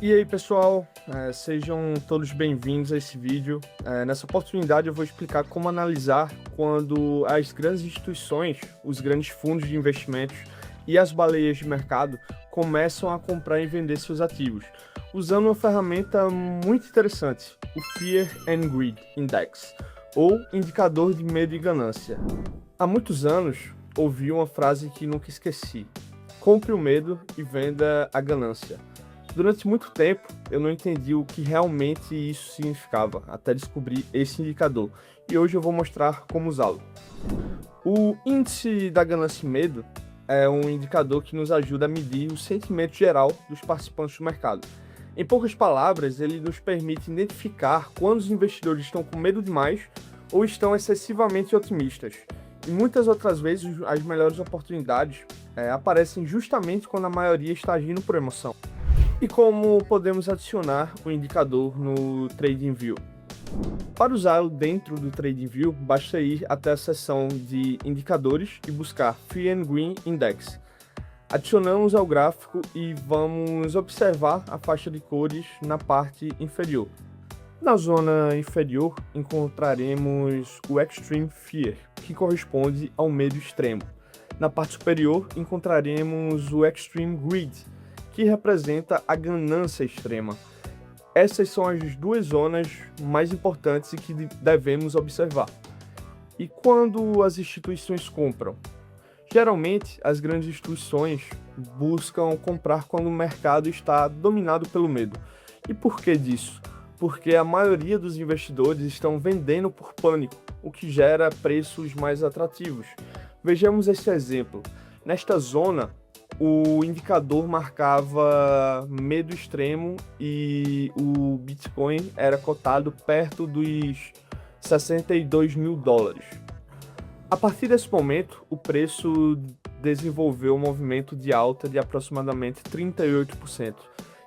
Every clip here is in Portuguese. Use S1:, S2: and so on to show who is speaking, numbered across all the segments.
S1: E aí pessoal, sejam todos bem-vindos a esse vídeo. Nessa oportunidade eu vou explicar como analisar quando as grandes instituições, os grandes fundos de investimentos e as baleias de mercado começam a comprar e vender seus ativos, usando uma ferramenta muito interessante, o Fear and Greed Index, ou indicador de medo e ganância. Há muitos anos ouvi uma frase que nunca esqueci: compre o medo e venda a ganância. Durante muito tempo, eu não entendi o que realmente isso significava, até descobrir esse indicador, e hoje eu vou mostrar como usá-lo. O índice da ganância e medo é um indicador que nos ajuda a medir o sentimento geral dos participantes do mercado. Em poucas palavras, ele nos permite identificar quando os investidores estão com medo demais ou estão excessivamente otimistas. E muitas outras vezes, as melhores oportunidades aparecem justamente quando a maioria está agindo por emoção. E como podemos adicionar o indicador no TradingView? Para usá-lo dentro do TradingView, basta ir até a seção de indicadores e buscar Fear and Greed Index. Adicionamos ao gráfico e vamos observar a faixa de cores na parte inferior. Na zona inferior encontraremos o Extreme Fear, que corresponde ao medo extremo. Na parte superior encontraremos o Extreme Greed, que representa a ganância extrema. Essas são as duas zonas mais importantes e que devemos observar. E quando as instituições compram? Geralmente, as grandes instituições buscam comprar quando o mercado está dominado pelo medo. E por que disso? Porque a maioria dos investidores estão vendendo por pânico, o que gera preços mais atrativos. Vejamos esse exemplo. Nesta zona, o indicador marcava medo extremo e o Bitcoin era cotado perto dos 62 mil dólares. A partir desse momento, o preço desenvolveu um movimento de alta de aproximadamente 38%.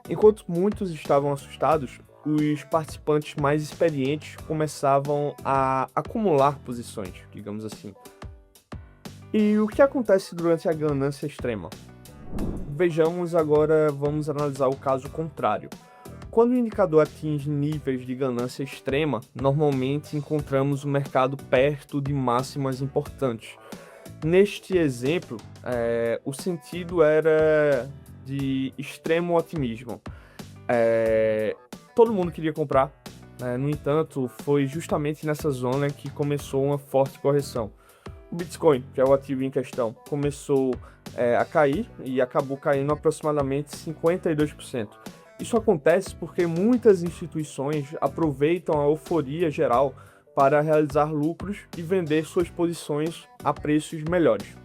S1: Enquanto muitos estavam assustados, os participantes mais experientes começavam a acumular posições, digamos assim. E o que acontece durante a ganância extrema? Vejamos agora, vamos analisar o caso contrário. Quando o indicador atinge níveis de ganância extrema, normalmente encontramos o mercado perto de máximas importantes. Neste exemplo, o sentido era de extremo otimismo. Todo mundo queria comprar, no entanto, foi justamente nessa zona que começou uma forte correção. O Bitcoin, que é o ativo em questão, começou a cair e acabou caindo aproximadamente 52%. Isso acontece porque muitas instituições aproveitam a euforia geral para realizar lucros e vender suas posições a preços melhores.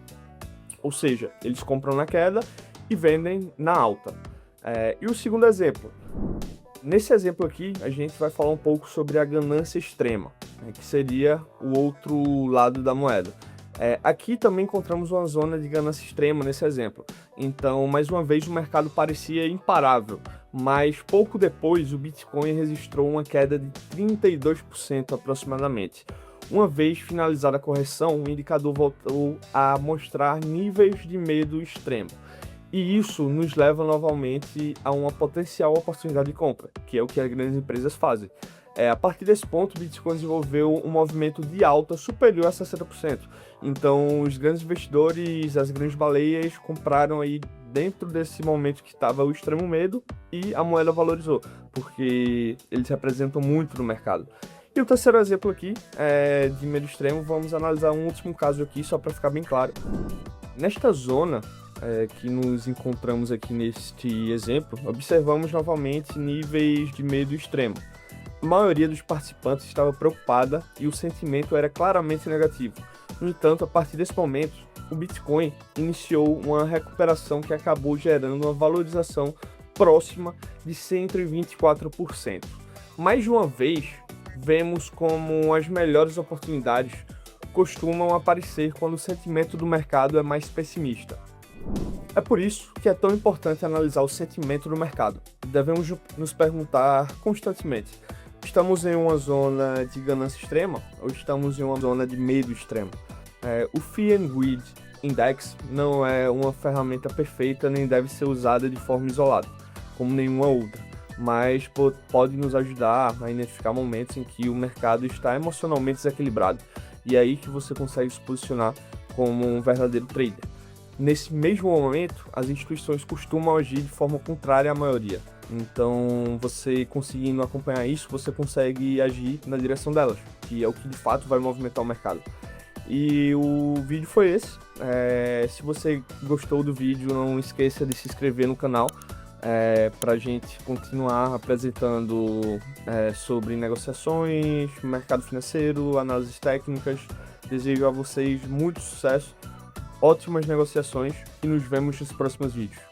S1: Ou seja, eles compram na queda e vendem na alta. E o segundo exemplo. Nesse exemplo aqui, a gente vai falar um pouco sobre a ganância extrema, que seria o outro lado da moeda. Aqui também encontramos uma zona de ganância extrema nesse exemplo. Então, mais uma vez, o mercado parecia imparável, mas pouco depois o Bitcoin registrou uma queda de 32% aproximadamente. Uma vez finalizada a correção, o indicador voltou a mostrar níveis de medo extremo. E isso nos leva novamente a uma potencial oportunidade de compra, que é o que as grandes empresas fazem. A partir desse ponto, o Bitcoin desenvolveu um movimento de alta superior a 60%. Então, os grandes investidores, as grandes baleias, compraram aí dentro desse momento que estava o extremo medo e a moeda valorizou, porque eles representam muito no mercado. E o terceiro exemplo aqui de medo extremo, vamos analisar um último caso aqui, só para ficar bem claro. Nesta zona que nos encontramos aqui neste exemplo, observamos novamente níveis de medo extremo. A maioria dos participantes estava preocupada e o sentimento era claramente negativo. No entanto, a partir desse momento, o Bitcoin iniciou uma recuperação que acabou gerando uma valorização próxima de 124%. Mais de uma vez, vemos como as melhores oportunidades costumam aparecer quando o sentimento do mercado é mais pessimista. É por isso que é tão importante analisar o sentimento do mercado. Devemos nos perguntar constantemente: estamos em uma zona de ganância extrema ou estamos em uma zona de medo extremo? O Fear and Greed Index não é uma ferramenta perfeita nem deve ser usada de forma isolada, como nenhuma outra. mas pode nos ajudar a identificar momentos em que o mercado está emocionalmente desequilibrado. E é aí que você consegue se posicionar como um verdadeiro trader. Nesse mesmo momento, as instituições costumam agir de forma contrária à maioria. Então, você conseguindo acompanhar isso, você consegue agir na direção delas, que é o que de fato vai movimentar o mercado. E o vídeo foi esse. Se você gostou do vídeo, não esqueça de se inscrever no canal para a gente continuar apresentando sobre negociações, mercado financeiro, análises técnicas. Desejo a vocês muito sucesso, ótimas negociações e nos vemos nos próximos vídeos.